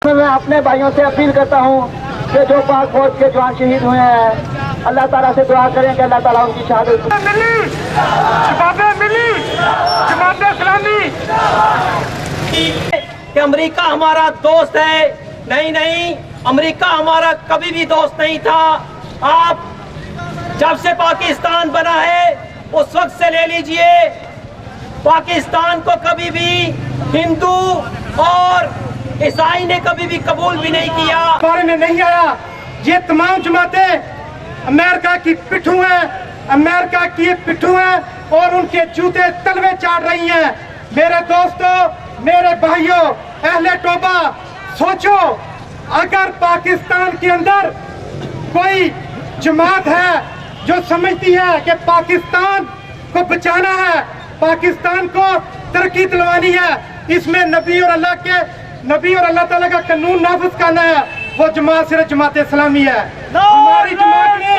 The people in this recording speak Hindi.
इसमें मैं अपने भाइयों से अपील करता हूँ कि जो पाक फौज के जवान शहीद हुए हैं, अल्लाह ताला से दुआ करें कि अल्लाह ताला उनकी शहादत कि अमेरिका हमारा दोस्त है। नहीं नहीं, अमेरिका हमारा कभी भी दोस्त नहीं था। आप जब से पाकिस्तान बना है उस वक्त से ले लीजिए, पाकिस्तान को कभी भी हिंदू और ईसाई ने कभी भी कबूल भी नहीं किया। बारे में नहीं आया। ये तमाम जमातें अमेरिका की पिट्ठू हैं, अमेरिका की पिट्ठू हैं और उनके जूते तलवे चाट रही हैं। मेरे दोस्तों, मेरे भाइयों, अहले तौबा, सोचो अगर पाकिस्तान के अंदर कोई जमात है जो समझती है कि पाकिस्तान को बचाना है, पाकिस्तान को तरक्की दिलवानी है, इसमें नबी और अल्लाह ताला का कानून नाफिज करना है, वो जमात सिर्फ जमात इस्लामी है। हमारी जमात ने